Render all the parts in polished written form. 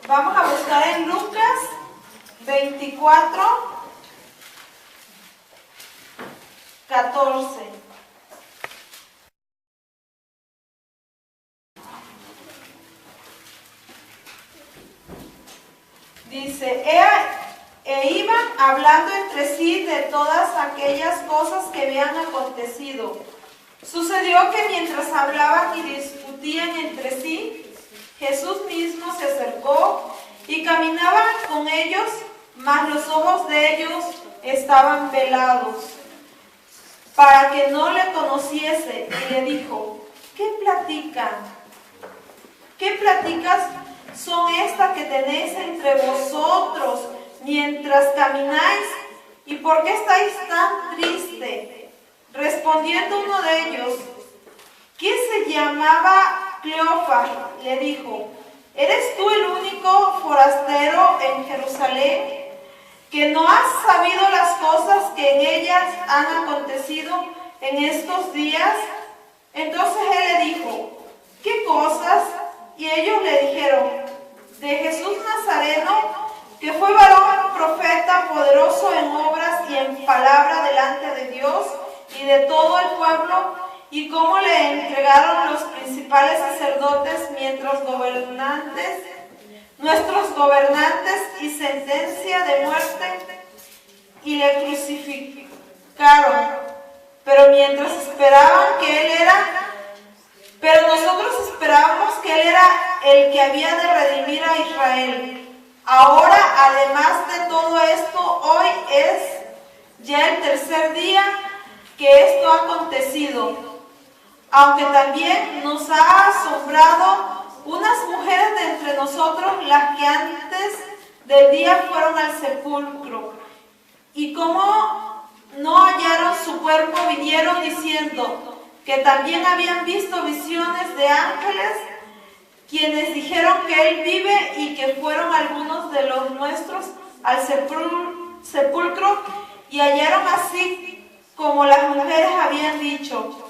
Vamos a buscar en Lucas 24, 14. Dice, iban hablando entre sí de todas aquellas cosas que habían acontecido. Sucedió que mientras hablaban y discutían entre sí, Jesús mismo se acercó y caminaba con ellos, mas los ojos de ellos estaban velados, para que no le conociese, y le dijo, ¿qué platican? ¿Qué pláticas son estas que tenéis entre vosotros mientras camináis? ¿Y por qué estáis tan tristes? Respondiendo uno de ellos, que se llamaba Cleofas, le dijo, ¿eres tú el único forastero en Jerusalén que no has sabido las cosas que en ellas han acontecido en estos días? Entonces él le dijo, ¿qué cosas? Y ellos le dijeron, de Jesús Nazareno, que fue varón profeta, poderoso en obras y en palabra delante de Dios y de todo el pueblo, y cómo le entregaron los principales sacerdotes nuestros gobernantes y sentencia de muerte, y le crucificaron. Pero nosotros esperábamos que él era el que había de redimir a Israel. Ahora, además de todo esto, hoy es ya el tercer día que esto ha acontecido. Aunque también nos ha asombrado unas mujeres de entre nosotros, las que antes del día fueron al sepulcro, y como no hallaron su cuerpo, vinieron diciendo que también habían visto visiones de ángeles, quienes dijeron que él vive, y que fueron algunos de los nuestros al sepulcro y hallaron así como las mujeres habían dicho,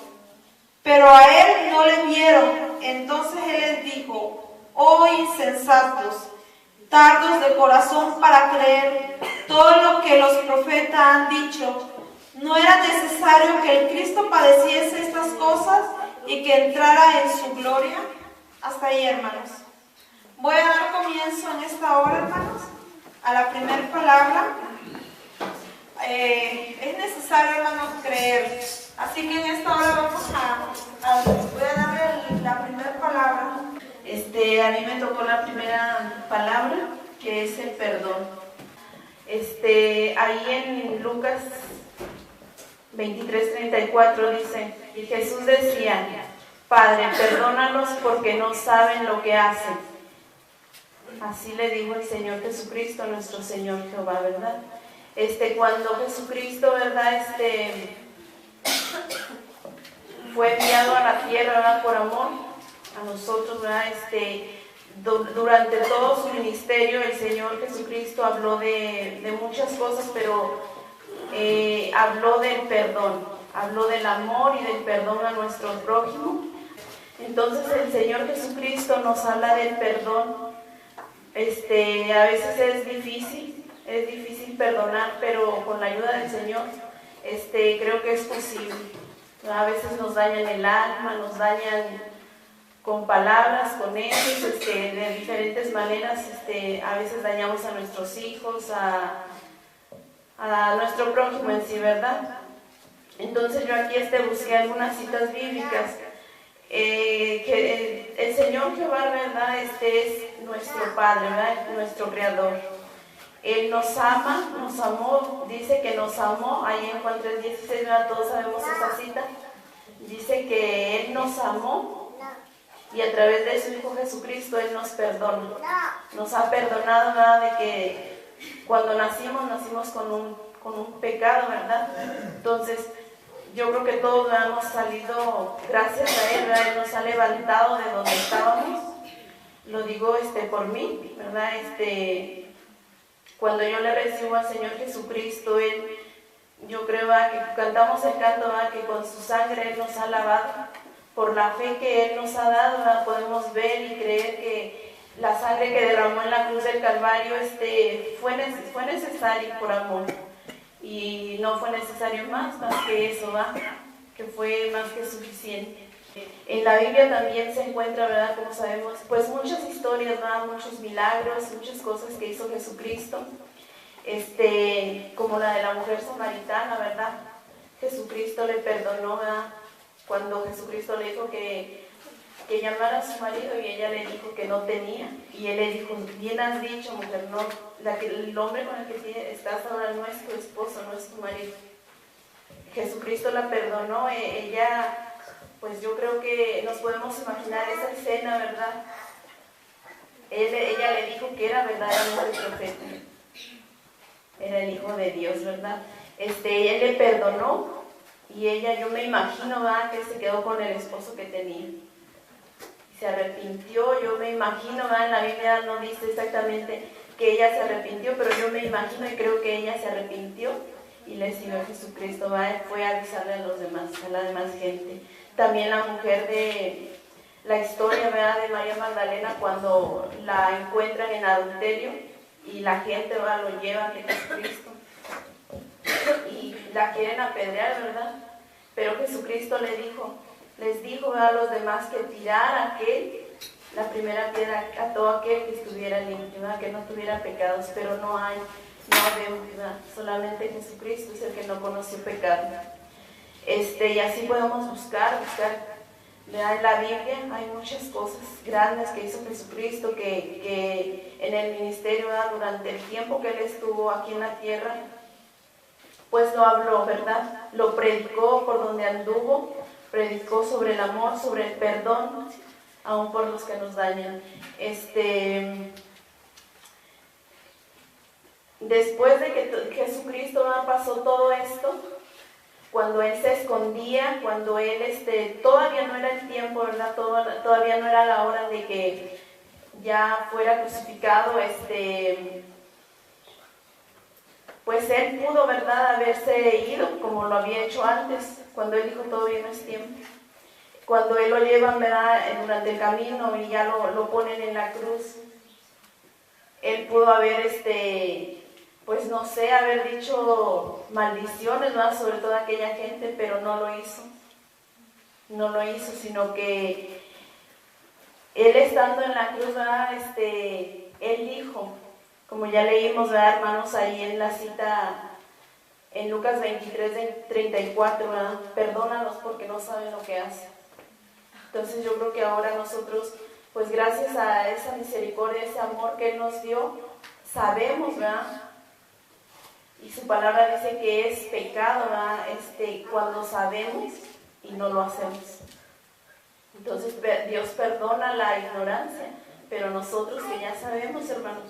pero a él no le vieron. Entonces él les dijo, oh insensatos, tardos de corazón para creer todo lo que los profetas han dicho. ¿No era necesario que el Cristo padeciese estas cosas y que entrara en su gloria? Hasta ahí, hermanos. Voy a dar comienzo en esta hora, hermanos, a la primera palabra. Es necesario, hermanos, creer. Así que en esta hora voy a darle la primera palabra. A mí me tocó la primera palabra, que es el perdón. Ahí en Lucas 23:34 dice, y Jesús decía, Padre, perdónalos porque no saben lo que hacen. Así le dijo el Señor Jesucristo, nuestro Señor Jehová, ¿verdad? Cuando Jesucristo, ¿verdad? Fue enviado a la tierra, ¿verdad? Por amor a nosotros, ¿verdad? Durante todo su ministerio, el Señor Jesucristo habló de muchas cosas, pero habló del perdón, habló del amor y del perdón a nuestro prójimo. Entonces el Señor Jesucristo nos habla del perdón. A veces es difícil perdonar, pero con la ayuda del Señor, creo que es posible. A veces nos dañan el alma, nos dañan con palabras, con hechos, de diferentes maneras. A veces dañamos a nuestros hijos, a nuestro prójimo en sí, ¿verdad? Entonces yo aquí busqué algunas citas bíblicas. Que el Señor Jehová, ¿verdad? Es nuestro Padre, ¿verdad? Nuestro Creador. Él nos ama, nos amó, dice que nos amó, ahí en Juan 3:16, ¿verdad? Todos sabemos esa cita. Dice que Él nos amó y a través de su Hijo Jesucristo Él nos perdona. Nos ha perdonado, ¿verdad? De que cuando nacimos con un pecado, ¿verdad? Entonces, yo creo que todos hemos salido gracias a Él, ¿verdad? Él nos ha levantado de donde estábamos. Lo digo por mí, ¿verdad? Cuando yo le recibo al Señor Jesucristo, yo creo que cantamos el canto, ¿verdad? Que con su sangre Él nos ha lavado. Por la fe que Él nos ha dado, ¿verdad? Podemos ver y creer que la sangre que derramó en la cruz del Calvario fue necesario por amor. Y no fue necesario más que eso, ¿va? Que fue más que suficiente. En la Biblia también se encuentra, ¿verdad? Como sabemos, pues muchas historias, ¿verdad? Muchos milagros, muchas cosas que hizo Jesucristo, como la de la mujer samaritana, ¿verdad? Jesucristo le perdonó, ¿verdad? Cuando Jesucristo le dijo que llamara a su marido y ella le dijo que no tenía. Y él le dijo, bien has dicho, mujer, no, el hombre con el que estás ahora no es tu esposo, no es tu marido. Jesucristo la perdonó, ella, pues yo creo que nos podemos imaginar esa escena, ¿verdad? Ella le dijo que era verdaderamente profeta, era el Hijo de Dios, ¿verdad? Él le perdonó y ella, yo me imagino, ¿verdad?, que se quedó con el esposo que tenía. Se arrepintió, yo me imagino, ¿verdad? En la Biblia no dice exactamente que ella se arrepintió, pero yo me imagino y creo que ella se arrepintió y le siguió a Jesucristo, ¿verdad? Fue a avisarle a la demás gente. También la mujer de la historia, ¿verdad?, de María Magdalena, cuando la encuentran en adulterio y la gente, ¿verdad?, lo lleva ante Jesucristo y la quieren apedrear, ¿verdad? Pero Jesucristo les dijo a los demás que tirara la primera piedra a todo aquel que estuviera limpio, ¿verdad?, que no tuviera pecados, pero no vemos, ¿verdad? Solamente Jesucristo es el que no conoció pecado. Y así podemos buscar, ¿verdad? En la Biblia hay muchas cosas grandes que hizo Jesucristo, que en el ministerio, ¿verdad?, durante el tiempo que Él estuvo aquí en la tierra, pues lo habló, ¿verdad? Lo predicó por donde anduvo, predicó sobre el amor, sobre el perdón, aún por los que nos dañan. Después de que Jesucristo pasó todo esto, cuando Él se escondía, cuando Él todavía no era el tiempo, ¿verdad? Todavía no era la hora de que ya fuera crucificado, pues Él pudo, ¿verdad?, haberse ido como lo había hecho antes, cuando Él dijo todavía no es tiempo. Cuando Él lo llevan, ¿verdad?, durante el camino y ya lo ponen en la cruz, Él pudo haber, pues no sé, haber dicho maldiciones, ¿verdad?, sobre toda aquella gente, pero no lo hizo. No lo hizo, sino que Él estando en la cruz, ¿verdad?, Él dijo, como ya leímos, ¿verdad, hermanos, ahí en la cita en Lucas 23:34, ¿verdad?, perdónalos porque no saben lo que hacen. Entonces yo creo que ahora nosotros, pues gracias a esa misericordia, ese amor que Él nos dio, sabemos, ¿verdad? Y su palabra dice que es pecado, ¿verdad?, cuando sabemos y no lo hacemos. Entonces Dios perdona la ignorancia, pero nosotros que ya sabemos, hermanos,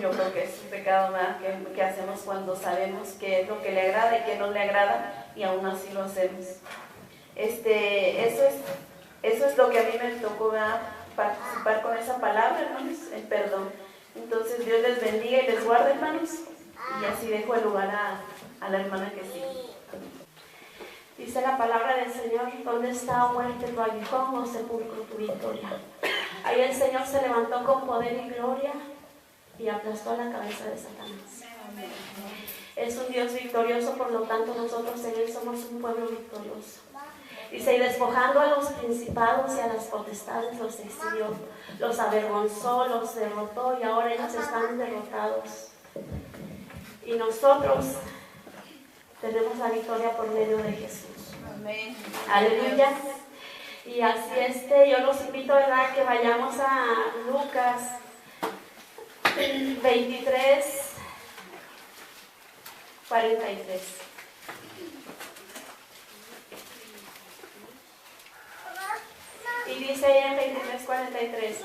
yo creo que es un pecado, ¿verdad?, que hacemos cuando sabemos qué es lo que le agrada y qué no le agrada y aún así lo hacemos. Eso es lo que a mí me tocó, ¿verdad?, participar con esa palabra, hermanos, el perdón. Entonces Dios les bendiga y les guarde, hermanos, y así dejo el lugar a la hermana que sigue. Dice la palabra del Señor: ¿dónde está, oh muerte, tu aguijón, o sepulcro, tu victoria? Ahí el Señor se levantó con poder y gloria y aplastó la cabeza de Satanás. Es un Dios victorioso, por lo tanto nosotros en Él somos un pueblo victorioso. Dice: y despojando a los principados y a las potestades los exilió, los avergonzó, los derrotó, y ahora ellos están derrotados. Y nosotros tenemos la victoria por medio de Jesús. Amén. Aleluya. Y así yo los invito, ¿verdad?, que vayamos a Lucas 23:43. Y dice ella en 23:43: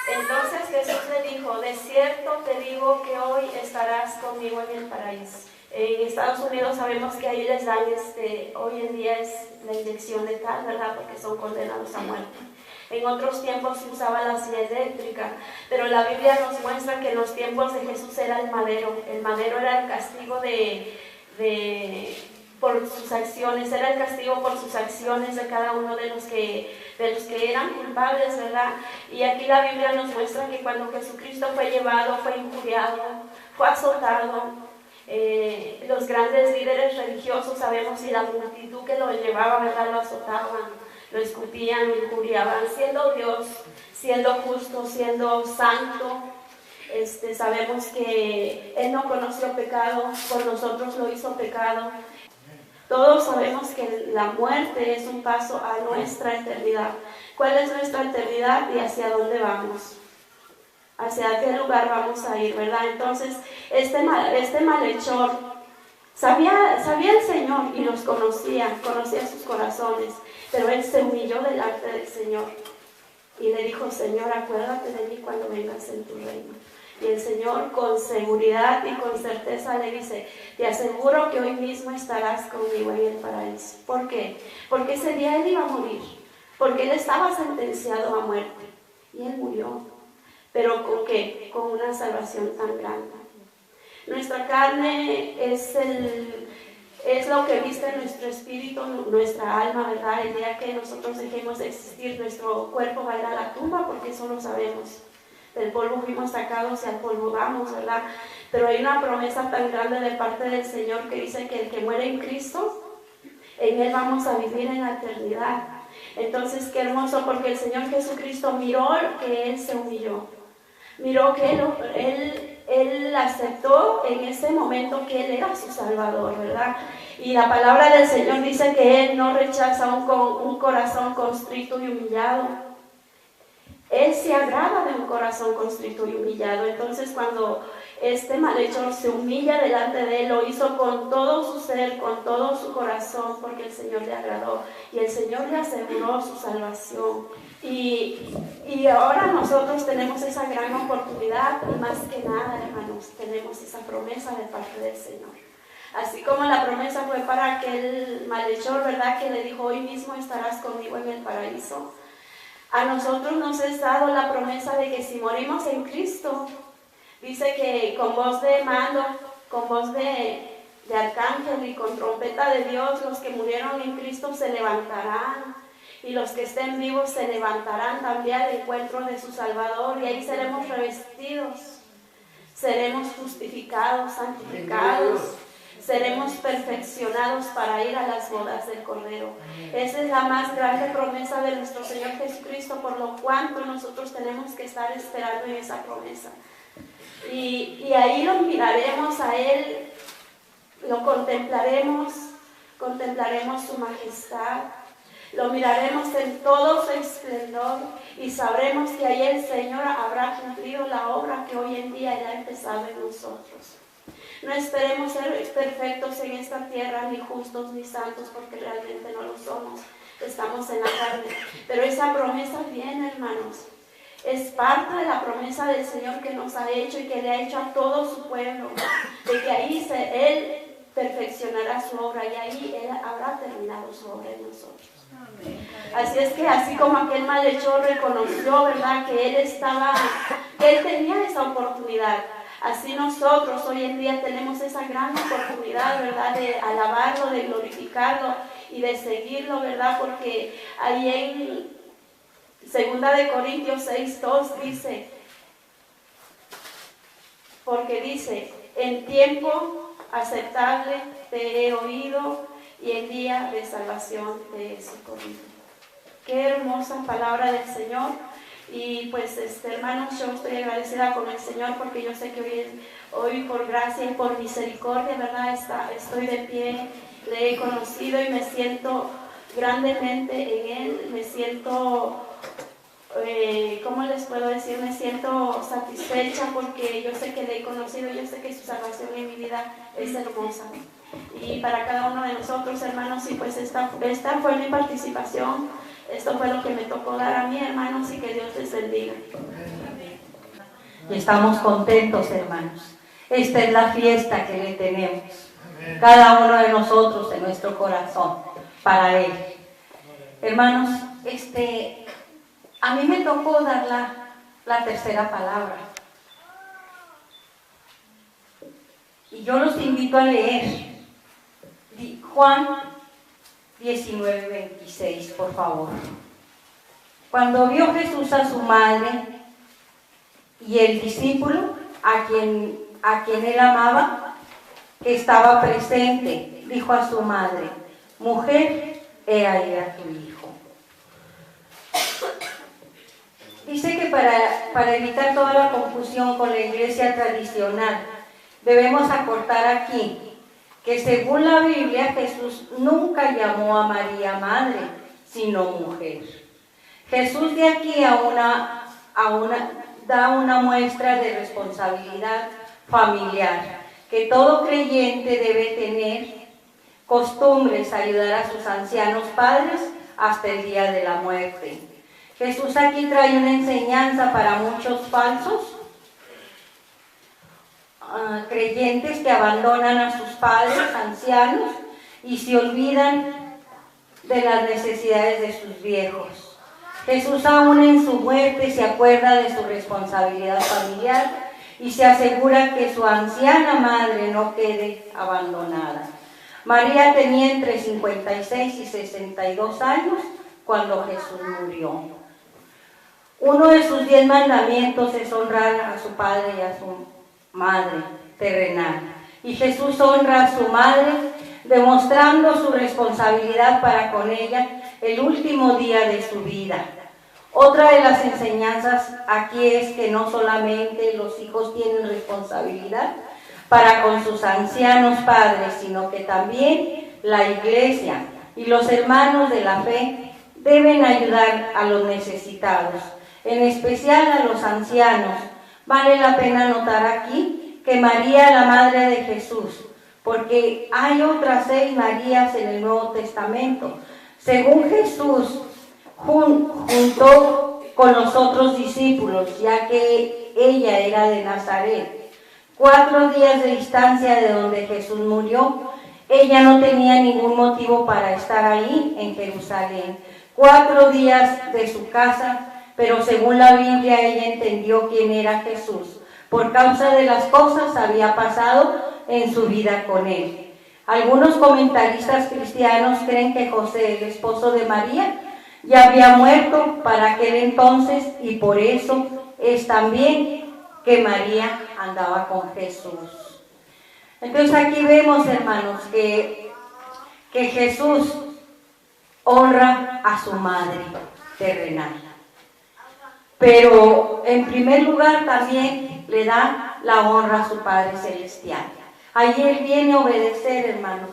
entonces Jesús le dijo: de cierto te digo que hoy estarás conmigo en el paraíso. En Estados Unidos sabemos que ahí les dan, hoy en día es la inyección letal, ¿verdad?, porque son condenados a muerte. En otros tiempos se usaba la silla eléctrica, pero la Biblia nos muestra que en los tiempos de Jesús era el madero. El madero era el castigo de por sus acciones, era el castigo por sus acciones de cada uno de los que eran culpables, ¿verdad? Y aquí la Biblia nos muestra que cuando Jesucristo fue llevado, fue injuriado, fue azotado. Los grandes líderes religiosos, sabemos, y la multitud que lo llevaba, ¿verdad?, lo azotaban, lo escupían, lo injuriaban, siendo Dios, siendo justo, siendo santo. Sabemos que Él no conoció pecado, por nosotros lo hizo pecado. Todos sabemos que la muerte es un paso a nuestra eternidad. ¿Cuál es nuestra eternidad y hacia dónde vamos? ¿Hacia qué lugar vamos a ir, verdad? Entonces, este malhechor sabía el Señor y los conocía sus corazones, pero él se humilló delante del Señor y le dijo: Señor, acuérdate de mí cuando vengas en tu reino. Y el Señor, con seguridad y con certeza, le dice: te aseguro que hoy mismo estarás conmigo en el paraíso. ¿Por qué? Porque ese día él iba a morir, porque él estaba sentenciado a muerte y él murió. ¿Pero con qué? Con una salvación tan grande. Nuestra carne es lo que viste nuestro espíritu, nuestra alma, ¿verdad? El día que nosotros dejemos de existir, nuestro cuerpo va a ir a la tumba, porque eso lo sabemos. Del polvo fuimos sacados y al polvo vamos, ¿verdad? Pero hay una promesa tan grande de parte del Señor que dice que el que muere en Cristo, en Él vamos a vivir en la eternidad. Entonces, qué hermoso, porque el Señor Jesucristo miró que Él se humilló. Miró que él aceptó en ese momento que Él era su Salvador, ¿verdad? Y la palabra del Señor dice que Él no rechaza un corazón constrito y humillado. Él se agrada de un corazón constrito y humillado. Entonces, cuando este malhechor se humilla delante de Él, lo hizo con todo su ser, con todo su corazón, porque el Señor le agradó y el Señor le aseguró su salvación. Y ahora nosotros tenemos esa gran oportunidad, y más que nada, hermanos, tenemos esa promesa de parte del Señor. Así como la promesa fue para aquel malhechor, ¿verdad?, que le dijo: hoy mismo estarás conmigo en el paraíso. A nosotros nos es dado la promesa de que si morimos en Cristo, dice que con voz de mando, con voz de arcángel y con trompeta de Dios, los que murieron en Cristo se levantarán. Y los que estén vivos se levantarán también al encuentro de su Salvador, y ahí seremos revestidos, seremos justificados, santificados, seremos perfeccionados para ir a las bodas del Cordero. Esa es la más grande promesa de nuestro Señor Jesucristo, por lo cuanto nosotros tenemos que estar esperando en esa promesa. Y ahí lo miraremos a Él, lo contemplaremos su majestad. Lo miraremos en todo su esplendor y sabremos que ahí el Señor habrá cumplido la obra que hoy en día Él ha empezado en nosotros. No esperemos ser perfectos en esta tierra, ni justos ni santos, porque realmente no lo somos. Estamos en la carne. Pero esa promesa viene, hermanos. Es parte de la promesa del Señor que nos ha hecho y que le ha hecho a todo su pueblo. De que ahí Él perfeccionará su obra y ahí Él habrá terminado su obra en nosotros. Así es que así como aquel malhechor reconoció, ¿verdad?, que él tenía esa oportunidad, así nosotros hoy en día tenemos esa gran oportunidad, ¿verdad?, de alabarlo, de glorificarlo y de seguirlo, ¿verdad? Porque ahí en 2 Corintios 6:2 dice, porque dice: en tiempo aceptable te he oído y en día de salvación te he socorrido. Qué hermosa palabra del Señor. Y pues hermanos, yo estoy agradecida con el Señor, porque yo sé que hoy por gracia y por misericordia, ¿verdad?, estoy de pie, le he conocido y me siento grandemente en Él, me siento, ¿cómo les puedo decir? Me siento satisfecha porque yo sé que le he conocido, yo sé que su salvación en mi vida es hermosa. Y para cada uno de nosotros, hermanos, y pues esta fue mi participación, esto fue lo que me tocó dar a mí, hermanos, y que Dios les bendiga. Y estamos contentos, hermanos. Esta es la fiesta que le tenemos, cada uno de nosotros en nuestro corazón, para Él. Hermanos, a mí me tocó dar la tercera palabra. Y yo los invito a leer Juan 19:26, por favor. Cuando vio Jesús a su madre y el discípulo a quien él amaba, que estaba presente, dijo a su madre: mujer, he ahí a tu hijo. Dice que para evitar toda la confusión con la iglesia tradicional, debemos acortar aquí que según la Biblia Jesús nunca llamó a María madre, sino mujer. Jesús de aquí da una muestra de responsabilidad familiar, que todo creyente debe tener costumbres, ayudar a sus ancianos padres hasta el día de la muerte. Jesús aquí trae una enseñanza para muchos falsos creyentes que abandonan a sus padres ancianos y se olvidan de las necesidades de sus viejos. Jesús aún en su muerte se acuerda de su responsabilidad familiar y se asegura que su anciana madre no quede abandonada. María tenía entre 56 y 62 años cuando Jesús murió. Uno de sus 10 mandamientos es honrar a su padre y a su madre terrenal. Y Jesús honra a su madre demostrando su responsabilidad para con ella el último día de su vida. Otra de las enseñanzas aquí es que no solamente los hijos tienen responsabilidad para con sus ancianos padres, sino que también la iglesia y los hermanos de la fe deben ayudar a los necesitados, en especial a los ancianos. Vale la pena notar aquí que María, la madre de Jesús, porque hay otras 6 Marías en el Nuevo Testamento. Según Jesús juntó con los otros discípulos, ya que ella era de Nazaret, 4 días de distancia de donde Jesús murió, ella no tenía ningún motivo para estar ahí en Jerusalén. 4 días de su casa, pero según la Biblia ella entendió quién era Jesús, por causa de las cosas que había pasado en su vida con él. Algunos comentaristas cristianos creen que José, el esposo de María, ya había muerto para aquel entonces y por eso es también que María andaba con Jesús. Entonces aquí vemos, hermanos, que Jesús honra a su madre terrenal, pero en primer lugar también le da la honra a su Padre Celestial. Allí él viene a obedecer, hermanos,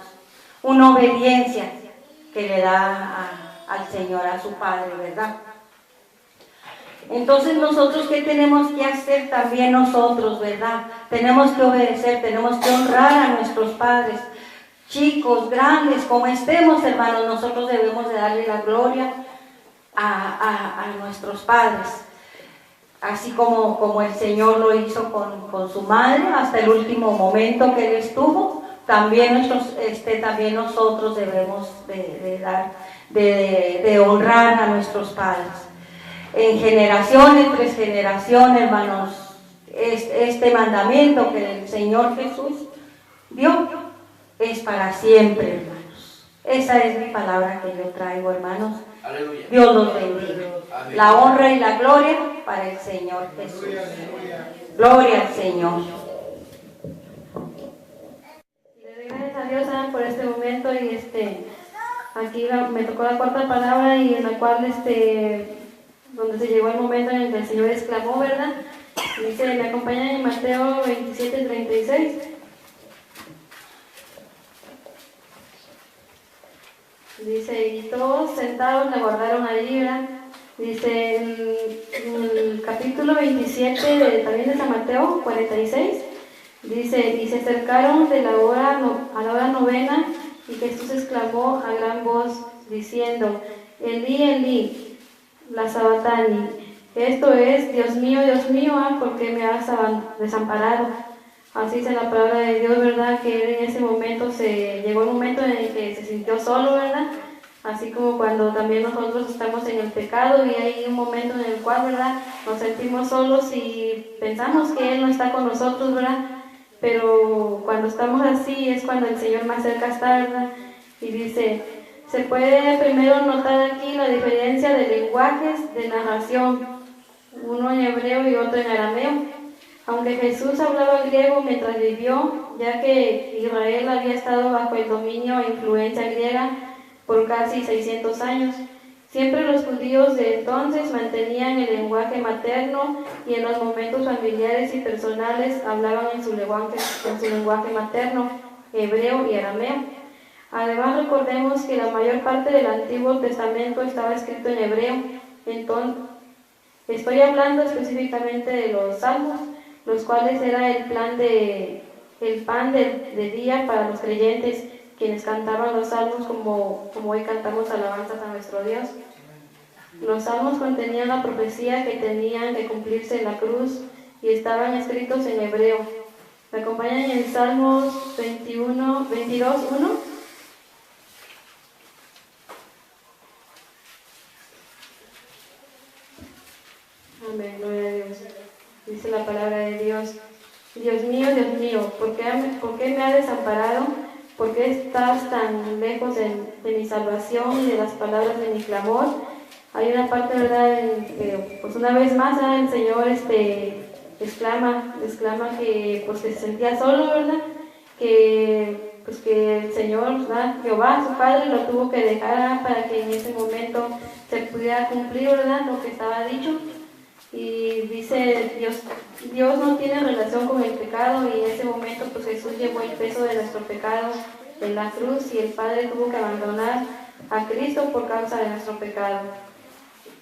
una obediencia que le da al Señor, a su Padre, ¿verdad? Entonces nosotros, ¿qué tenemos que hacer también nosotros, verdad? Tenemos que obedecer, tenemos que honrar a nuestros padres, chicos, grandes, como estemos, hermanos, nosotros debemos de darle la gloria a nuestros padres, así como el Señor lo hizo con su madre hasta el último momento que él estuvo. También nosotros debemos de honrar a nuestros padres. En generación, tras generación, hermanos, este mandamiento que el Señor Jesús dio es para siempre, hermanos. Esa es mi palabra que yo traigo, hermanos. Aleluya. Dios los bendiga. Amén. La honra y la gloria para el Señor Jesús. Gloria al Señor. Le doy gracias a Dios, ¿saben? Por este momento y aquí me tocó la cuarta palabra y en la cual donde se llegó el momento en el que el Señor exclamó, ¿verdad? Dice, me acompañan en Mateo 27:36. Dice, y todos sentados le guardaron allí, ¿verdad? Dice, en el capítulo 27 también de San Mateo 46, dice, y se acercaron a la hora novena, y Jesús exclamó a gran voz, diciendo, Elí, Elí, la sabatani, esto es, Dios mío, ¿por qué me has desamparado? Así dice la palabra de Dios, ¿verdad? Que él en ese momento llegó el momento en el que se sintió solo, ¿verdad? Así como cuando también nosotros estamos en el pecado y hay un momento en el cual, ¿verdad? Nos sentimos solos y pensamos que Él no está con nosotros, ¿verdad? Pero cuando estamos así es cuando el Señor más cerca está, ¿verdad? Y dice, se puede primero notar aquí la diferencia de lenguajes de narración, uno en hebreo y otro en arameo. Aunque Jesús hablaba griego mientras vivió, ya que Israel había estado bajo el dominio e influencia griega por casi 600 años, siempre los judíos de entonces mantenían el lenguaje materno y en los momentos familiares y personales hablaban en su lenguaje materno, hebreo y arameo. Además, recordemos que la mayor parte del Antiguo Testamento estaba escrito en hebreo. Entonces, estoy hablando específicamente de los salmos, los cuales era el pan de día para los creyentes, quienes cantaban los salmos como hoy cantamos alabanzas a nuestro Dios. Los salmos contenían la profecía que tenían que cumplirse en la cruz y estaban escritos en hebreo. ¿Me acompañan en Salmos 22:1? Amén, gloria a Dios. Dice la palabra de Dios: Dios mío, ¿por qué me has desamparado? ¿Por qué estás tan lejos de mi salvación y de las palabras de mi clamor? Hay una parte, ¿verdad?, pues una vez más, ¿verdad?, el Señor exclama que pues se sentía solo, ¿verdad?, que el Señor, ¿verdad?, Jehová, su Padre, lo tuvo que dejar para que en ese momento se pudiera cumplir, ¿verdad?, lo que estaba dicho. Y dice Dios no tiene relación con el pecado, y en ese momento pues Jesús llevó el peso de nuestro pecado en la cruz y el Padre tuvo que abandonar a Cristo por causa de nuestro pecado.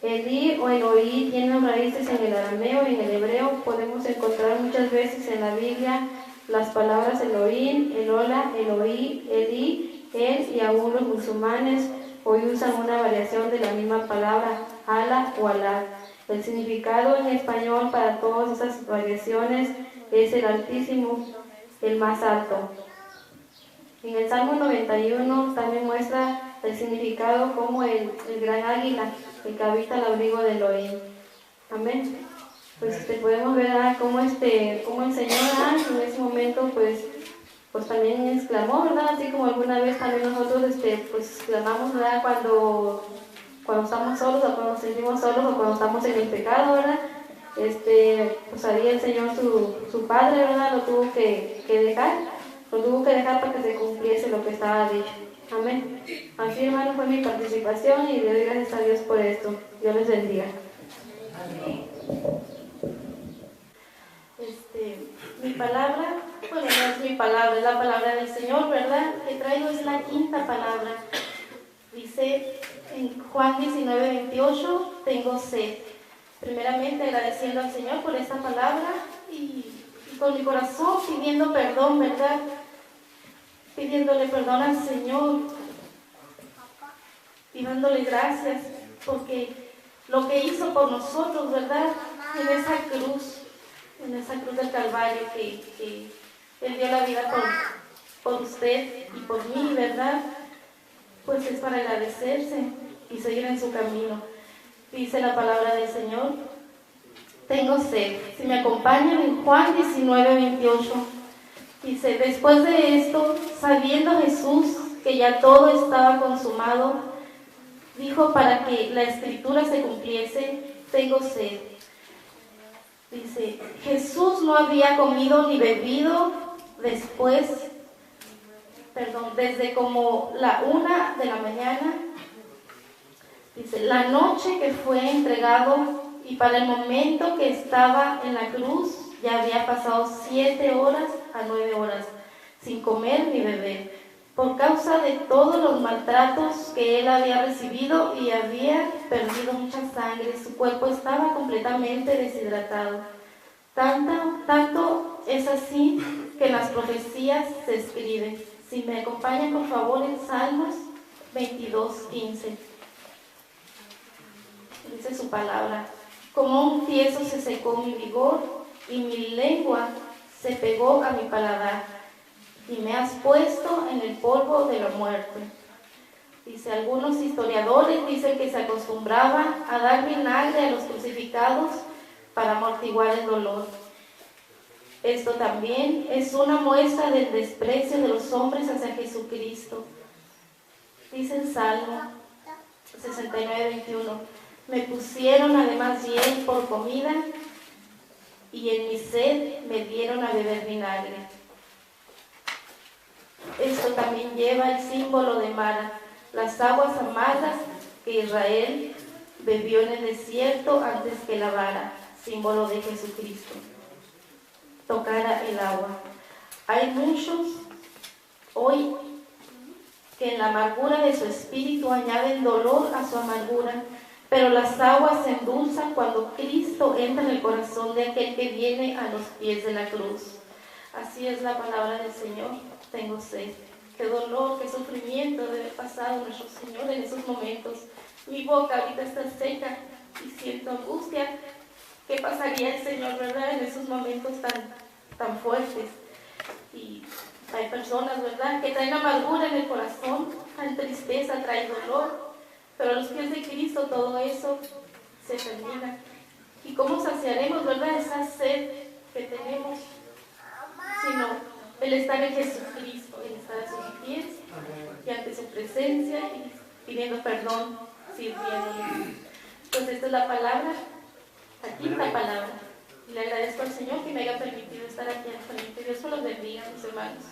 Elí o Eloí tienen raíces en el arameo y en el hebreo. Podemos encontrar muchas veces en la Biblia las palabras Elohim, Elola, Eloí, Elí, él, y aún los musulmanes hoy usan una variación de la misma palabra, Allah o Alá. El significado en español para todas esas variaciones es el Altísimo, el más alto. En el Salmo 91 también muestra el significado como el gran águila, el que habita al abrigo de Elohim. Amén. Pues podemos ver cómo el Señor en ese momento pues también exclamó, ¿verdad? Así como alguna vez también nosotros pues exclamamos, ¿verdad?, cuando estamos solos o cuando nos sentimos solos o cuando estamos en el pecado, ¿verdad? Pues ahí el Señor, su Padre, ¿verdad?, lo tuvo que dejar para que se cumpliese lo que estaba dicho. Amén. Así, hermano, fue mi participación y le doy gracias a Dios por esto. Dios les bendiga. Amén. Mi palabra, bueno, no es mi palabra, es la palabra del Señor, ¿verdad? Que traigo es la quinta palabra. Dice en Juan 19:28, tengo sed. Primeramente agradeciendo al Señor por esta palabra y con mi corazón pidiendo perdón, ¿verdad? Pidiéndole perdón al Señor y dándole gracias porque lo que hizo por nosotros, ¿verdad? En esa cruz del Calvario que Él dio la vida por usted y por mí, ¿verdad? Pues es para agradecerse y seguir en su camino. Dice la palabra del Señor: tengo sed. Si me acompañan en Juan 19:28, dice: después de esto, sabiendo Jesús que ya todo estaba consumado, dijo para que la escritura se cumpliese: tengo sed. Dice, Jesús no había comido ni bebido desde como la 1 de la mañana. Dice, la noche que fue entregado, y para el momento que estaba en la cruz ya había pasado 7 horas a 9 horas sin comer ni beber, por causa de todos los maltratos que él había recibido y había perdido mucha sangre. Su cuerpo estaba completamente deshidratado. Tanto es así que en las profecías se escribe. Si me acompañan por favor en Salmos 22:15. Dice su palabra: como un tieso se secó mi vigor y mi lengua se pegó a mi paladar, y me has puesto en el polvo de la muerte. Dice, algunos historiadores dicen que se acostumbraba a dar vinagre a los crucificados para amortiguar el dolor. Esto también es una muestra del desprecio de los hombres hacia Jesucristo. Dice en Salmo 69:21, me pusieron además hiel por comida y en mi sed me dieron a beber vinagre. Esto también lleva el símbolo de Mara, las aguas amargas que Israel bebió en el desierto antes que la vara, símbolo de Jesucristo, tocara el agua. Hay muchos hoy que en la amargura de su espíritu añaden dolor a su amargura, pero las aguas se endulzan cuando Cristo entra en el corazón de aquel que viene a los pies de la cruz. Así es la palabra del Señor. Tengo sed. Qué dolor, qué sufrimiento debe pasar nuestro Señor en esos momentos. Mi boca ahorita está seca y siento angustia. ¿Qué pasaría el Señor, verdad, en esos momentos tan fuertes? Y hay personas, ¿verdad?, que traen amargura en el corazón, traen tristeza, traen dolor, pero a los pies de Cristo todo eso se termina. ¿Y cómo saciaremos, verdad, esa sed que tenemos? Sino el estar en Jesucristo, el estar a sus pies y ante su presencia y pidiendo perdón, sirviéndole. Pues esta es la palabra, aquí la palabra. Y le agradezco al Señor que me haya permitido estar aquí al frente. Dios me los bendiga, mis hermanos.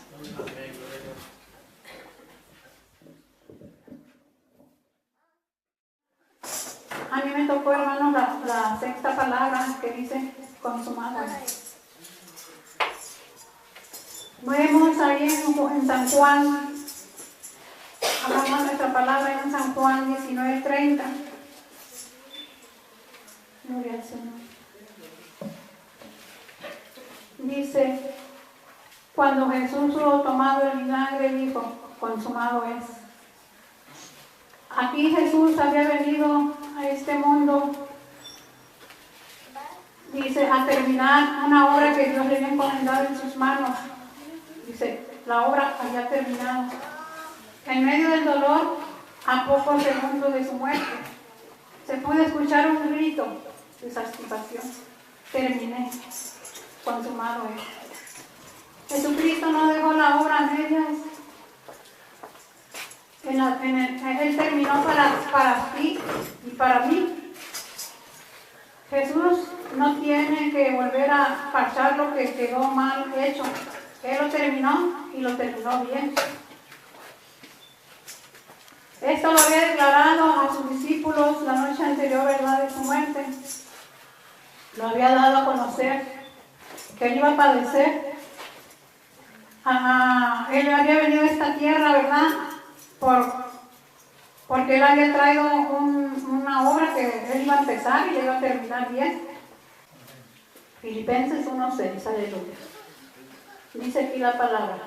A mí me tocó, hermano, la sexta palabra que dice consumado. Vemos ahí en San Juan, hablamos nuestra palabra en San Juan 19:30. Gloria al Señor. Dice, cuando Jesús hubo tomado el vinagre, dijo, consumado es. Aquí Jesús había venido a este mundo, dice, a terminar una obra que Dios le había encomendado en sus manos. Dice, la obra había terminado. En medio del dolor, a pocos segundos de su muerte, se pudo escuchar un grito de satisfacción. Terminé, consumado es. Jesucristo no dejó la obra a medias. Él terminó para ti y para mí. Jesús no tiene que volver a parchar lo que quedó mal hecho. Él lo terminó y lo terminó bien. Esto lo había declarado a sus discípulos la noche anterior, ¿verdad?, de su muerte. Lo había dado a conocer que él iba a padecer. Él había venido a esta tierra, ¿verdad?, porque él había traído una obra que él iba a empezar y le iba a terminar bien. Filipenses 1:6, aleluya. Dice aquí la palabra.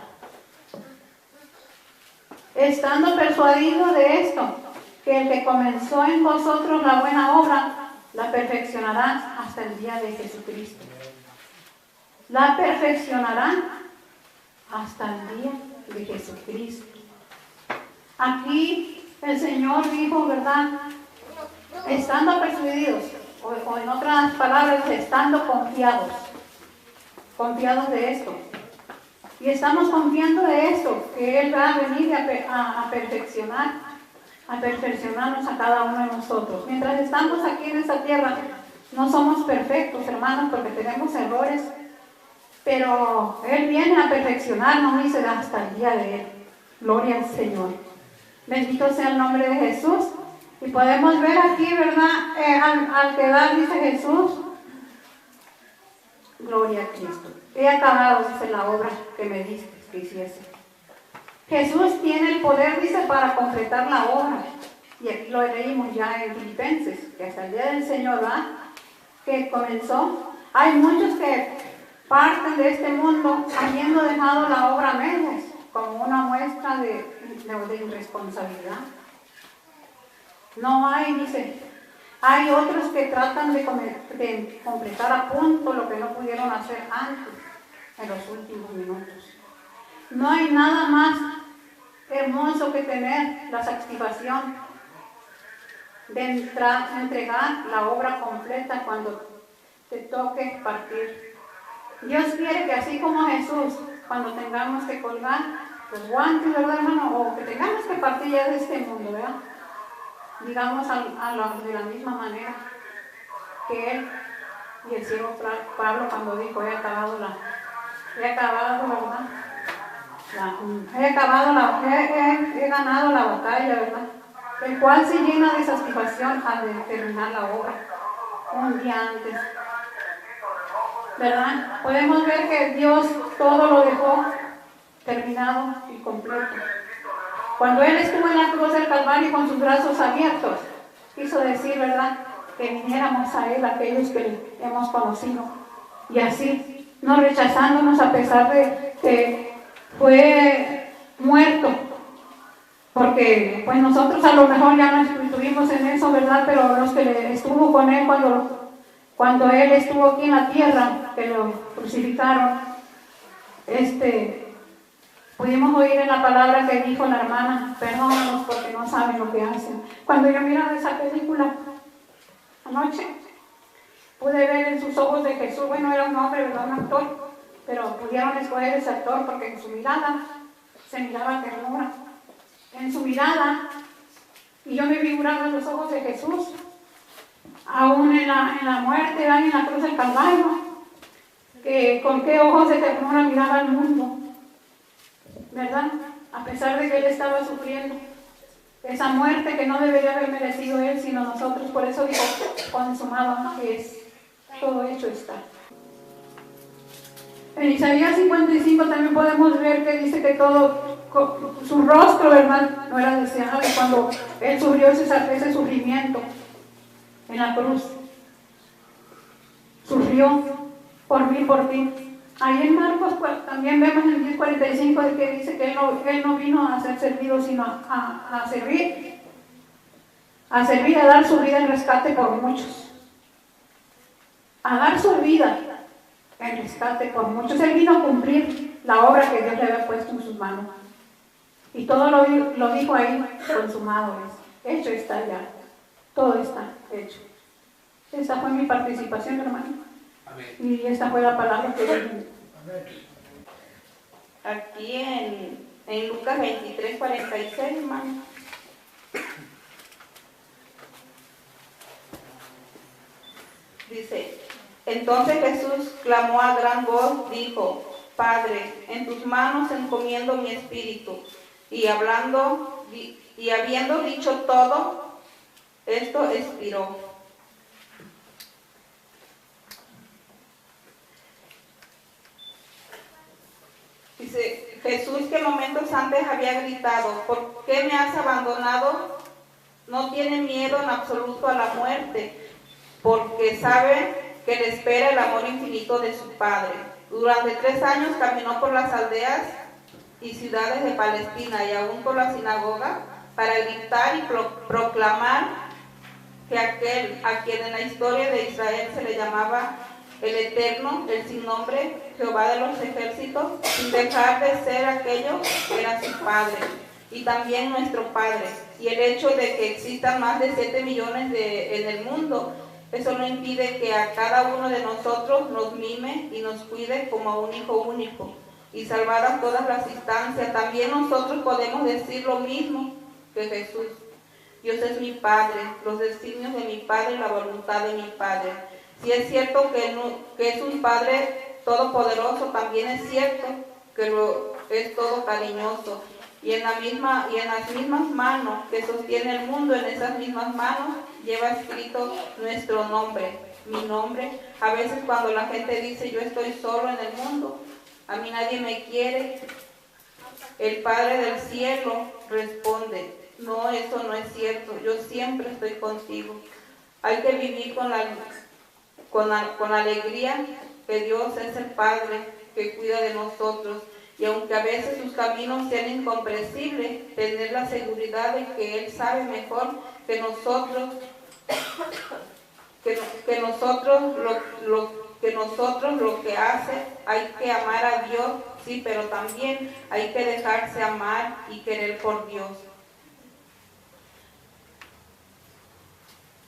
Estando persuadido de esto, que el que comenzó en vosotros la buena obra, la perfeccionará hasta el día de Jesucristo. La perfeccionará hasta el día de Jesucristo. Aquí el Señor dijo, ¿verdad?, estando persuadidos, o en otras palabras, estando confiados de esto. Y estamos confiando de esto, que Él va a venir a perfeccionarnos a cada uno de nosotros. Mientras estamos aquí en esta tierra, no somos perfectos, hermanos, porque tenemos errores, pero Él viene a perfeccionarnos, dice, hasta el día de Él. Gloria al Señor. Bendito sea el nombre de Jesús. Y podemos ver aquí, ¿verdad?, al quedar, dice Jesús, gloria a Cristo. He acabado, dice, la obra que me diste que hiciese. Jesús tiene el poder, dice, para completar la obra. Y aquí lo leímos ya en Filipenses, que hasta el día del Señor, ¿verdad?, que comenzó. Hay muchos que parten de este mundo habiendo dejado la obra a medias, como una muestra de irresponsabilidad. No hay, dice, hay otros que tratan de completar a punto lo que no pudieron hacer antes, en los últimos minutos. No hay nada más hermoso que tener la satisfacción de entregar la obra completa cuando te toque partir. Dios quiere que así como Jesús, cuando tengamos que colgar, los guantes, ¿verdad, hermano? O que tengamos que partir ya de este mundo, ¿verdad? Digamos de la misma manera que él y el siervo Pablo cuando dijo, he acabado, ¿verdad? He ganado la batalla, ¿verdad? El cual se llena de satisfacción al de terminar la obra un día antes, ¿verdad? Podemos ver que Dios todo lo dejó terminado y completo. Cuando Él estuvo en la cruz del Calvario con sus brazos abiertos, quiso decir, ¿verdad?, que viniéramos a Él aquellos que le hemos conocido, y así, no rechazándonos a pesar de que fue muerto, porque pues nosotros a lo mejor ya no estuvimos en eso, ¿verdad? Pero los que estuvo con Él cuando Él estuvo aquí en la tierra, que lo crucificaron, pudimos oír en la palabra que dijo la hermana, perdónanos porque no saben lo que hacen. Cuando yo miraba esa película anoche, pude ver en sus ojos de Jesús, bueno, era un hombre, ¿verdad?, un actor, pero pudieron escoger ese actor porque en su mirada se miraba ternura. En su mirada, y yo me figuraba en los ojos de Jesús, aún en la muerte, en la cruz del Calvario, que con qué ojos de ternura miraba al mundo, ¿verdad? A pesar de que Él estaba sufriendo esa muerte que no debería haber merecido Él, sino nosotros. Por eso dijo, consumado es, todo hecho está. En Isaías 55 también podemos ver que dice que todo, su rostro, ¿verdad?, no era deseable cuando Él sufrió ese sufrimiento en la cruz. Sufrió por mí, por ti. Ahí en Marcos pues, también vemos en el 10:45 de que dice que él no vino a ser servido, sino a servir, a dar su vida en rescate por muchos, a dar su vida en rescate por muchos. Él vino a cumplir la obra que Dios le había puesto en sus manos, y todo lo dijo ahí, consumado es, hecho está ya, todo está hecho. Esa fue mi participación, hermano. Y esta fue la palabra que dije. Aquí en Lucas 23:46, hermano. Dice, entonces Jesús clamó a gran voz, dijo, Padre, en tus manos encomiendo mi espíritu. Y habiendo dicho todo, esto expiró. Dice, Jesús, que momentos antes había gritado, ¿por qué me has abandonado? No tiene miedo en absoluto a la muerte, porque sabe que le espera el amor infinito de su Padre. Durante 3 años caminó por las aldeas y ciudades de Palestina y aún por la sinagoga para gritar y proclamar que aquel a quien en la historia de Israel se le llamaba el Eterno, el sin nombre, Jehová de los ejércitos, sin dejar de ser aquello que era su Padre y también nuestro Padre. Y el hecho de que existan más de 7 millones en el mundo, eso no impide que a cada uno de nosotros nos mime y nos cuide como a un hijo único. Y salvadas todas las instancias, también nosotros podemos decir lo mismo que Jesús. Dios es mi Padre, los designios de mi Padre y la voluntad de mi Padre. Si es cierto que es un Padre todopoderoso, también es cierto que es todo cariñoso. Y en las mismas manos que sostiene el mundo, en esas mismas manos lleva escrito nuestro nombre, mi nombre. A veces cuando la gente dice yo estoy solo en el mundo, a mí nadie me quiere, el Padre del cielo responde, no, eso no es cierto, yo siempre estoy contigo. Hay que vivir con alegría que Dios es el Padre que cuida de nosotros, y aunque a veces sus caminos sean incomprensibles, tener la seguridad de que Él sabe mejor que nosotros, lo que hace. Hay que amar a Dios, sí, pero también hay que dejarse amar y querer por Dios.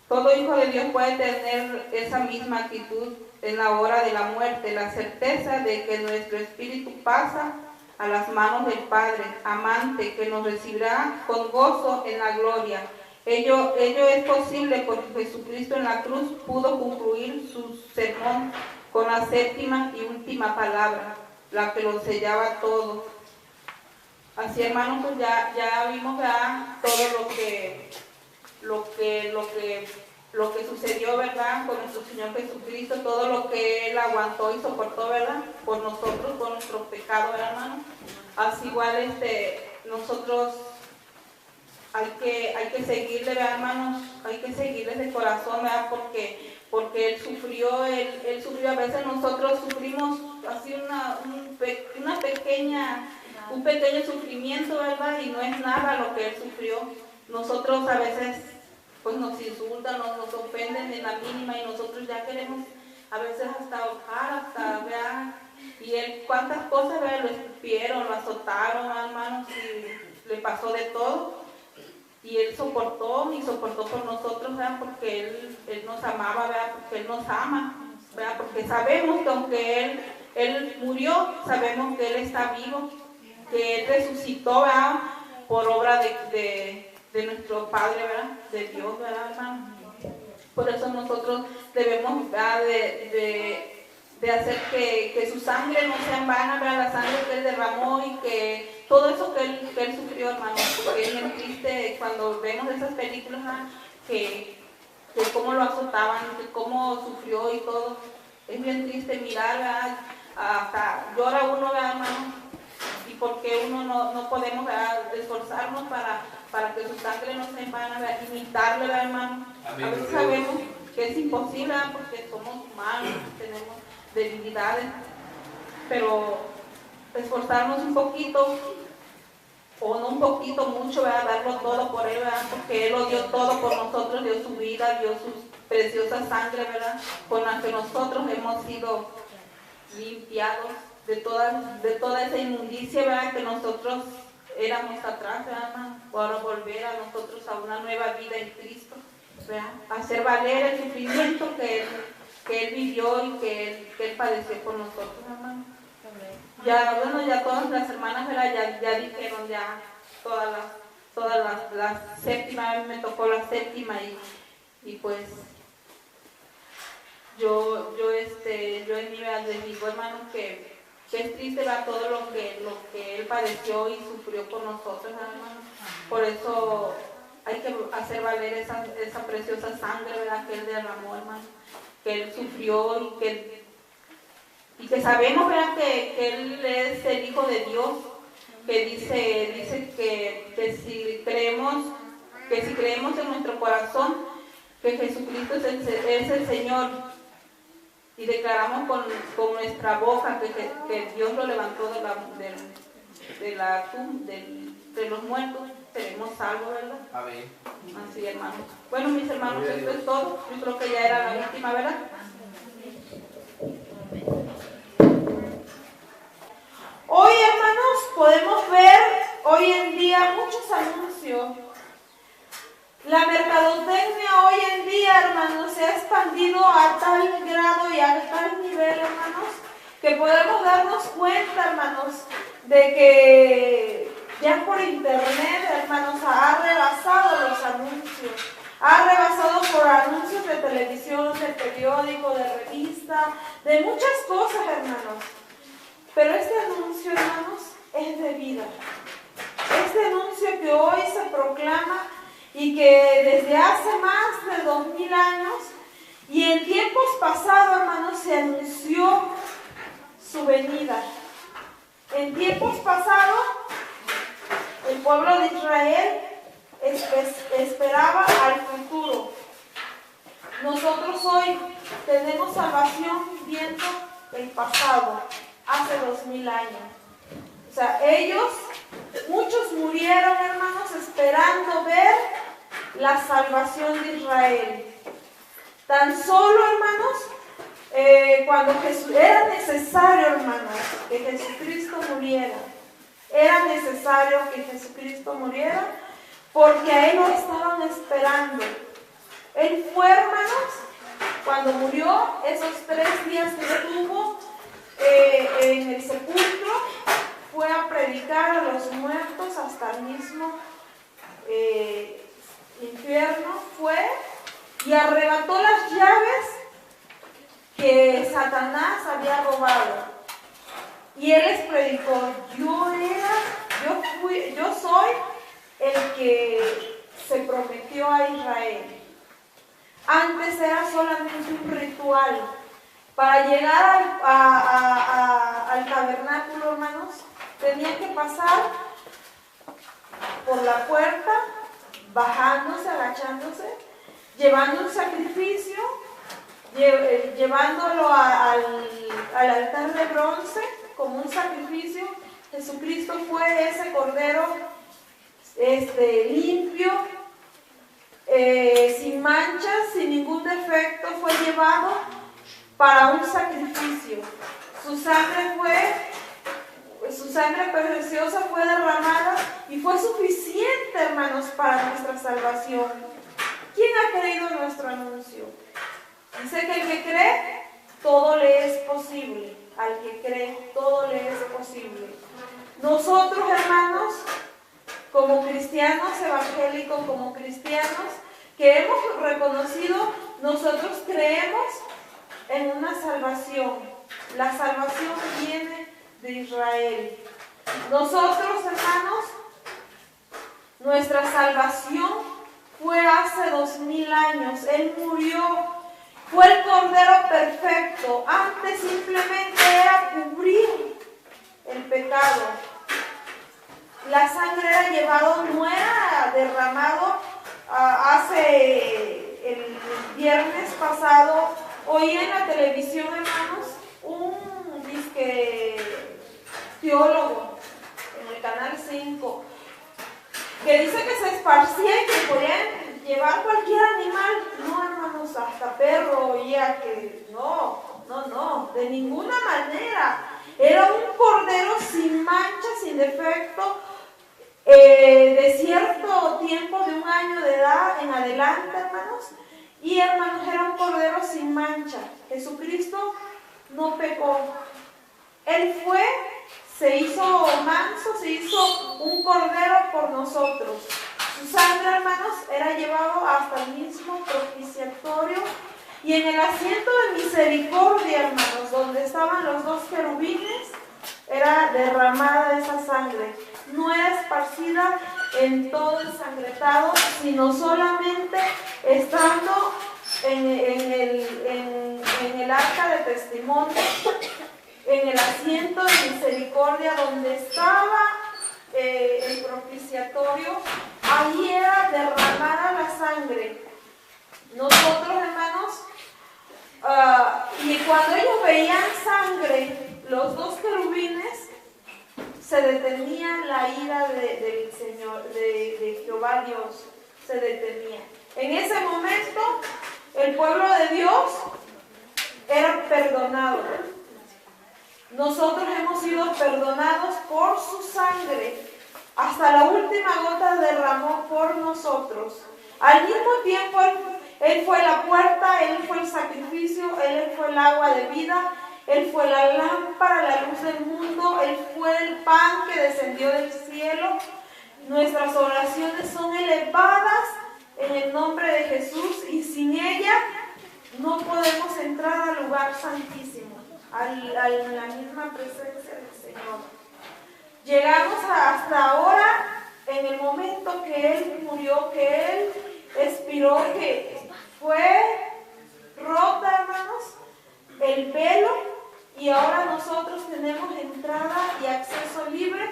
Todo hijo de Dios puede tener esa misma actitud en la hora de la muerte, la certeza de que nuestro espíritu pasa a las manos del Padre, amante, que nos recibirá con gozo en la gloria. Ello es posible porque Jesucristo en la cruz pudo concluir su sermón con la séptima y última palabra, la que lo sellaba todo. Así, hermanos, pues ya vimos ya todo lo que sucedió, ¿verdad?, con nuestro Señor Jesucristo, todo lo que Él aguantó y soportó, ¿verdad?, por nosotros, por nuestro pecado, ¿verdad, hermanos? Así igual nosotros hay que seguirle, ¿verdad, hermanos? Hay que seguirle de corazón, ¿verdad? Porque Él sufrió, a veces nosotros sufrimos así un pequeño sufrimiento, ¿verdad? Y no es nada lo que Él sufrió. Nosotros a veces pues nos insultan, nos ofenden en la mínima y nosotros ya queremos a veces hasta ahorcar, ¿verdad? Y Él cuántas cosas, ¿verdad?, lo escupieron, lo azotaron, hermanos, y le pasó de todo. Y Él soportó por nosotros, ¿verdad?, porque Él nos amaba, ¿verdad?, porque Él nos ama, ¿verdad?, porque sabemos que aunque Él murió, sabemos que Él está vivo, que Él resucitó, ¿verdad?, por obra de nuestro Padre, ¿verdad?, de Dios, ¿verdad, hermano? Por eso nosotros debemos, ¿verdad?, de hacer que su sangre no sea en vano, ¿verdad?, la sangre que Él derramó y que todo eso que él sufrió, hermano, porque es bien triste cuando vemos esas películas, ¿verdad?, que cómo lo azotaban, que cómo sufrió y todo. Es bien triste mirar, ¿verdad?, hasta llora uno, ¿verdad, hermano? Y porque uno no podemos, ¿verdad?, esforzarnos para que su sangre no se vana, ¿verdad?, imitarle, ¿verdad, hermano? Amén. A veces sabemos que es imposible, ¿verdad?, porque somos humanos, tenemos debilidades, pero esforzarnos un poquito, o no un poquito, mucho, ¿verdad?, darlo todo por Él, ¿verdad?, porque Él lo dio todo por nosotros, dio su vida, dio su preciosa sangre, ¿verdad?, con la que nosotros hemos sido limpiados de toda esa inmundicia, ¿verdad?, que nosotros éramos atrás, ¿verdad?, para volver a nosotros a una nueva vida en Cristo, ¿verdad?, hacer valer el sufrimiento que Él vivió y que Él padeció por nosotros, hermano. Ya todas las hermanas, ¿verdad?, ya dijeron ya todas las séptimas, a mí me tocó la séptima y pues yo en mi vida les digo, hermano, que es triste, ¿verdad?, todo lo que Él padeció y sufrió por nosotros, hermano. Por eso hay que hacer valer esa preciosa sangre, ¿verdad?, que Él derramó, hermano, que Él sufrió y que sabemos, ¿verdad?, que Él es el Hijo de Dios, que dice que si creemos en nuestro corazón que Jesucristo es el Señor, y declaramos con nuestra boca que Dios lo levantó de los muertos, seremos salvos, ¿verdad? Amén. Así, hermanos. Bueno, mis hermanos, esto es todo. Yo creo que ya era la última, ¿verdad? Hoy, hermanos, podemos ver hoy en día muchos anuncios. La mercadotecnia hoy en día, hermanos, se ha expandido a tal grado y a tal nivel, hermanos, que podemos darnos cuenta, hermanos, de que ya por internet, hermanos, ha rebasado los anuncios. Ha rebasado por anuncios de televisión, de periódico, de revista, de muchas cosas, hermanos. Pero este anuncio, hermanos, es de vida. Este anuncio que hoy se proclama y que desde hace más de 2000 años y en tiempos pasados, hermanos, se anunció su venida. En tiempos pasados, el pueblo de Israel esperaba al futuro. Nosotros hoy tenemos salvación viendo el pasado, hace 2000 años. O sea, muchos murieron, hermanos, esperando ver la salvación de Israel. Tan solo, hermanos, cuando era necesario, hermanos, que Jesucristo muriera. Era necesario que Jesucristo muriera porque a Él lo estaban esperando. Él fue, hermanos, cuando murió, esos 3 días que estuvo en el sepulcro, fue a predicar a los muertos hasta el mismo infierno, fue y arrebató las llaves que Satanás había robado. Y él les predicó: yo soy el que se prometió a Israel. Antes era solamente un ritual. Para llegar al tabernáculo, hermanos, tenían que pasar por la puerta, bajándose, agachándose, llevando un sacrificio, llevándolo al altar de bronce como un sacrificio. Jesucristo fue ese cordero limpio, sin manchas, sin ningún defecto, fue llevado para un sacrificio. Su sangre preciosa fue derramada y fue suficiente, hermanos, para nuestra salvación. ¿Quién ha creído nuestro anuncio? Dice que el que cree, todo le es posible. Al que cree, todo le es posible. Nosotros, hermanos, como cristianos evangélicos, como cristianos que hemos reconocido, nosotros creemos en una salvación. La salvación viene de Israel. Nosotros, hermanos, nuestra salvación fue hace 2000 años. Él murió, fue el Cordero perfecto. Antes simplemente era cubrir el pecado. La sangre era llevado, no era derramado. Hace el viernes pasado oí en la televisión, hermanos, un teólogo en el canal 5 que dice que se esparcía y que podían llevar cualquier animal. No, hermanos, hasta perro oía que no, de ninguna manera. Era un cordero sin mancha, sin defecto, de cierto tiempo, de 1 año de edad en adelante, hermanos. Y, hermanos, era un cordero sin mancha. Jesucristo no pecó. Él se hizo manso, se hizo un cordero por nosotros. Su sangre, hermanos, era llevado hasta el mismo propiciatorio. Y en el asiento de misericordia, hermanos, donde estaban los 2 querubines, era derramada esa sangre. No era esparcida en todo ensangretado, sino solamente estando en el arca de testimonio, en el asiento de misericordia donde estaba el propiciatorio. Ahí era derramada la sangre. Nosotros, hermanos, y cuando ellos veían sangre, los 2 querubines, se detenía la ira del Señor, de Jehová Dios, se detenía. En ese momento, el pueblo de Dios era perdonado. Nosotros hemos sido perdonados por su sangre. Hasta la última gota derramó por nosotros. Al mismo tiempo, Él fue la puerta, Él fue el sacrificio, Él fue el agua de vida, Él fue la lámpara, la luz del mundo, Él fue el pan que descendió del cielo. Nuestras oraciones son elevadas en el nombre de Jesús y sin ella no podemos entrar al lugar santísimo, a la misma presencia del Señor. Llegamos hasta ahora, en el momento que Él murió, que Él expiró, que fue rota, hermanos, el velo. Y ahora nosotros tenemos entrada y acceso libre.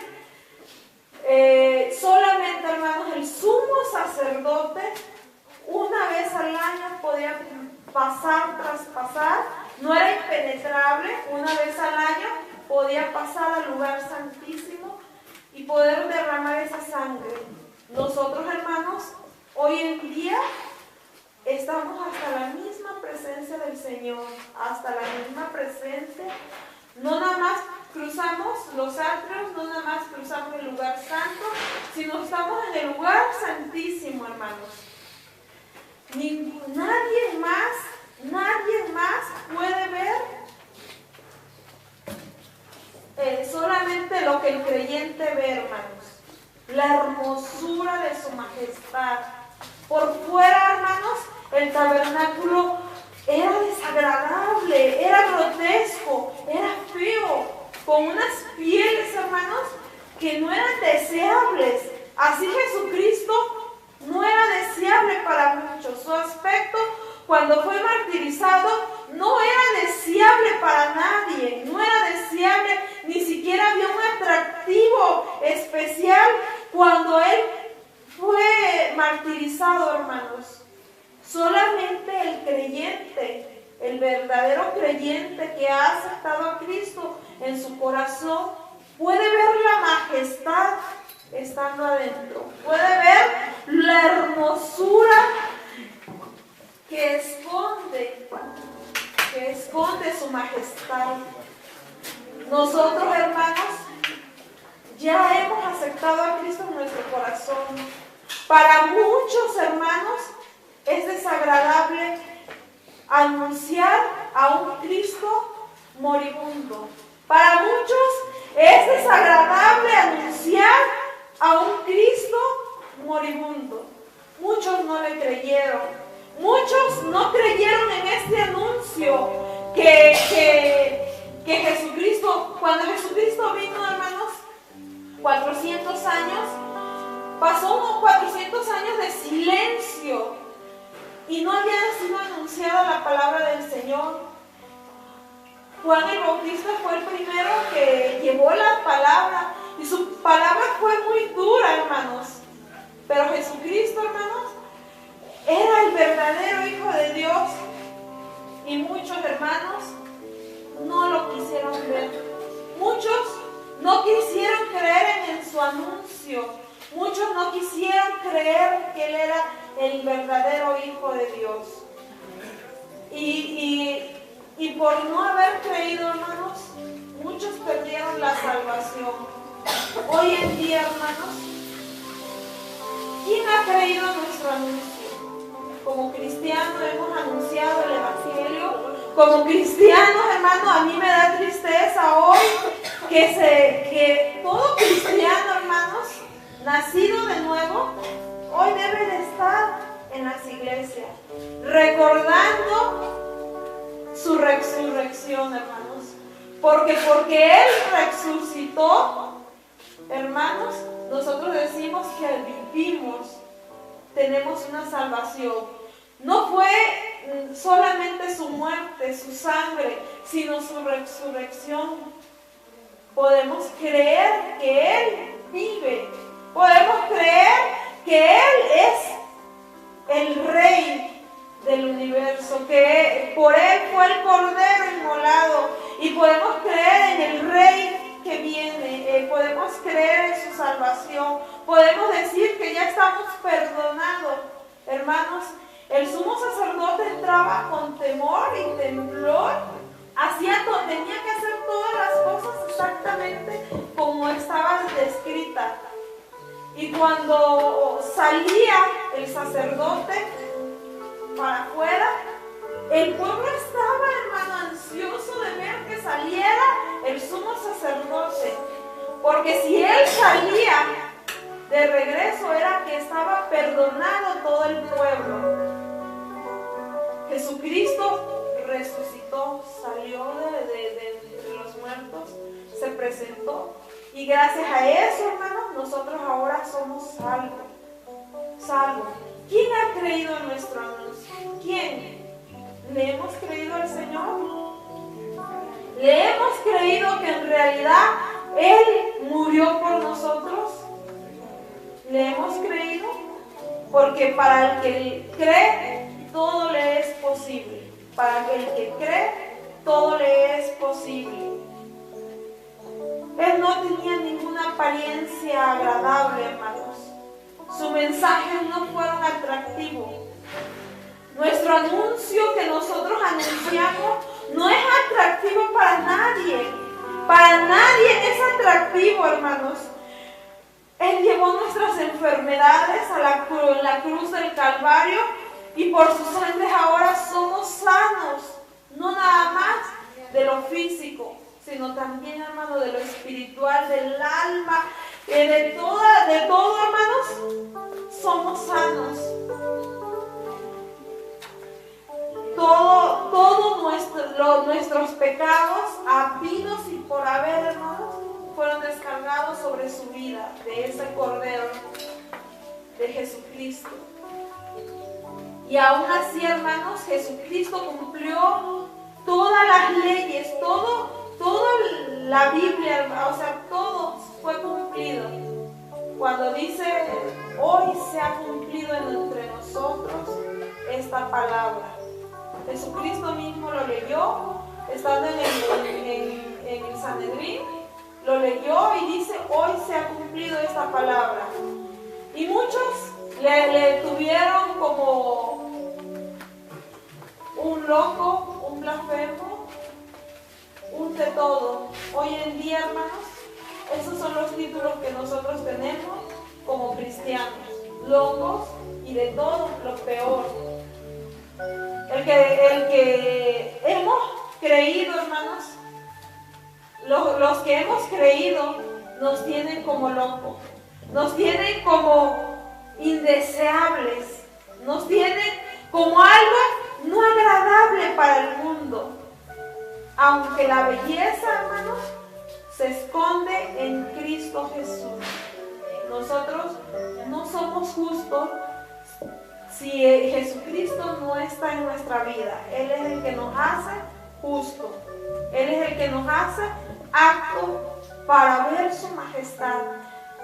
Solamente, hermanos, el sumo sacerdote una vez al año podía traspasar, no era impenetrable, una vez al año podía pasar al lugar santísimo y poder derramar esa sangre. Nosotros, hermanos, hoy en día estamos hasta la misma presencia del Señor, hasta la misma presencia. No nada más cruzamos los atrios, no nada más cruzamos el lugar santo, sino estamos en el lugar santísimo, hermanos. Nadie más puede ver solamente lo que el creyente ve, hermanos. La hermosura de su majestad. Por fuera, hermanos, el tabernáculo era desagradable, era grotesco, era feo, con unas pieles, hermanos, que no eran deseables. Así Jesucristo no era deseable para muchos. Su aspecto, cuando fue martirizado, no era deseable para nadie, no era deseable, ni siquiera había un atractivo especial cuando Él fue martirizado, hermanos. Solamente el creyente, el verdadero creyente que ha aceptado a Cristo en su corazón, puede ver la majestad estando adentro, puede ver la hermosura que esconde su majestad. Nosotros, hermanos, ya hemos aceptado a Cristo en nuestro corazón. Para muchos, hermanos, es desagradable anunciar a un Cristo moribundo. Para muchos es desagradable anunciar a un Cristo moribundo. Muchos no le creyeron. Muchos no creyeron en este anuncio que Jesucristo, cuando Jesucristo vino, hermanos, 400 años, pasó unos 400 años de silencio y no había sido anunciada la palabra del Señor. Juan el Bautista fue el primero que llevó la palabra y su palabra fue muy dura, hermanos. Pero Jesucristo, hermanos, era el verdadero Hijo de Dios y muchos hermanos no lo quisieron ver. Muchos no quisieron creer en su anuncio. Muchos no quisieron creer que Él era el verdadero Hijo de Dios. Y por no haber creído, hermanos, muchos perdieron la salvación. Hoy en día, hermanos, ¿quién ha creído en nuestro anuncio? Como cristianos hemos anunciado el Evangelio. Como cristianos, hermano, a mí me da tristeza hoy que todo cristiano, hermanos, nacido de nuevo, hoy debe de estar en las iglesias, recordando su resurrección, hermanos. Porque Él resucitó, hermanos, nosotros decimos que vivimos, tenemos una salvación. No fue solamente su muerte, su sangre, sino su resurrección. Podemos creer que Él vive. Podemos creer que Él es el Rey del universo, que por Él fue el Cordero inmolado. Y podemos creer en el Rey que viene. Podemos creer en su salvación. Podemos decir que ya estamos perdonados. Hermanos, el sumo sacerdote entraba con temor y temblor, tenía que hacer todas las cosas exactamente como estaban descritas. Y cuando salía el sacerdote para afuera, el pueblo estaba, hermano, ansioso de ver que saliera el sumo sacerdote, porque si él salía de regreso era que estaba perdonado todo el pueblo. Jesucristo resucitó, salió de los muertos, se presentó, y gracias a eso, hermanos, nosotros ahora somos salvos. ¿Quién ha creído en nuestro anuncio? ¿Quién? ¿Le hemos creído al Señor? ¿Le hemos creído que en realidad Él murió por nosotros? ¿Le hemos creído? Porque para el que cree, todo le es posible. Para el que cree, todo le es posible. Él no tenía ninguna apariencia agradable, hermanos. Sus mensajes no fueron atractivos. Nuestro anuncio que nosotros anunciamos no es atractivo para nadie. Para nadie es atractivo, hermanos. Él llevó nuestras enfermedades a la cruz del Calvario y por su sangre ahora somos sanos. No nada más de lo físico, sino también, hermano, de lo espiritual, del alma, de todo, hermanos, somos sanos. Todos nuestros pecados, habidos y por haber, hermanos, fueron descargados sobre su vida, de ese Cordero de Jesucristo. Y aún así, hermanos, Jesucristo cumplió todas las leyes, toda la Biblia, o sea, todo fue cumplido. Cuando dice, hoy se ha cumplido entre nosotros esta palabra. Jesucristo mismo lo leyó, estando en el Sanedrín, lo leyó y dice, hoy se ha cumplido esta palabra. Y muchos le tuvieron como un loco, un blasfemo, un de todo. Hoy en día, hermanos, esos son los títulos que nosotros tenemos como cristianos, locos y de todo lo peor. El que hemos creído, hermanos, los que hemos creído nos tienen como locos, nos tienen como indeseables, nos tienen como algo no agradable para el mundo. Aunque la belleza, hermanos, se esconde en Cristo Jesús. Nosotros no somos justos si Jesucristo no está en nuestra vida. Él es el que nos hace justos. Él es el que nos hace aptos para ver su majestad,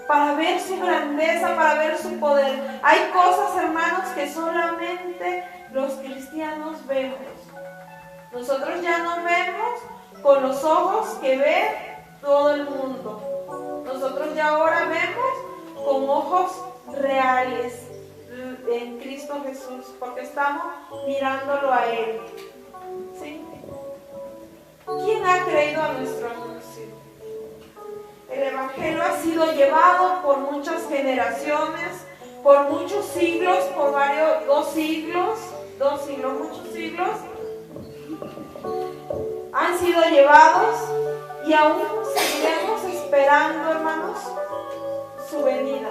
para ver su grandeza, para ver su poder. Hay cosas, hermanos, que solamente los cristianos vemos. Nosotros ya no vemos con los ojos que ve todo el mundo. Nosotros ya ahora vemos con ojos reales en Cristo Jesús, porque estamos mirándolo a Él. ¿Sí? ¿Quién ha creído a nuestro anuncio? El Evangelio ha sido llevado por muchas generaciones, por muchos siglos, por dos siglos, muchos siglos. Han sido llevados y aún seguiremos esperando, hermanos, su venida.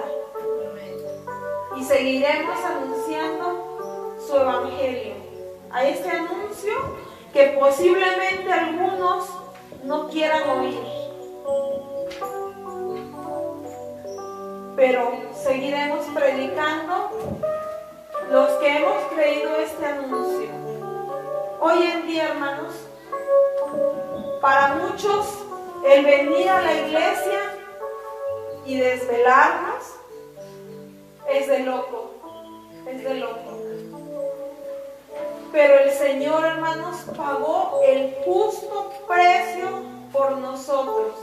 Y seguiremos anunciando su Evangelio. A este anuncio que posiblemente algunos no quieran oír. Pero seguiremos predicando los que hemos creído este anuncio. Hoy en día, hermanos, para muchos el venir a la iglesia y desvelarnos es de loco, Pero el Señor, hermanos, pagó el justo precio por nosotros.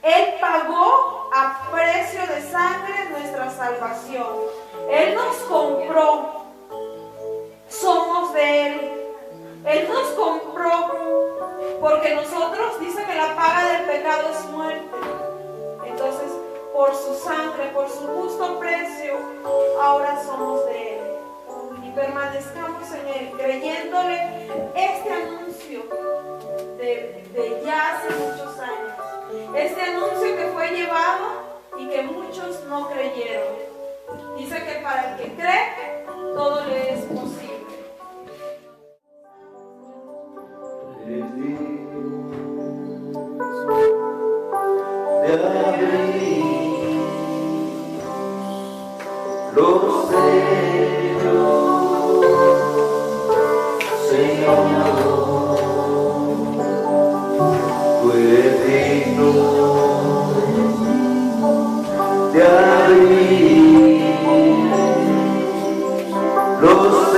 Él pagó a precio de sangre nuestra salvación. Él nos compró. Somos de Él. Él nos compró porque nosotros, dice que la paga del pecado es muerte. Entonces, por su sangre, por su justo precio, ahora somos de Él. Y permanezcamos en Él, creyéndole este anuncio de ya hace muchos años. Este anuncio que fue llevado y que muchos no creyeron. Dice que para el que cree, todo le es posible. De abrir los sellos, Señor, tú eres digno de abrir los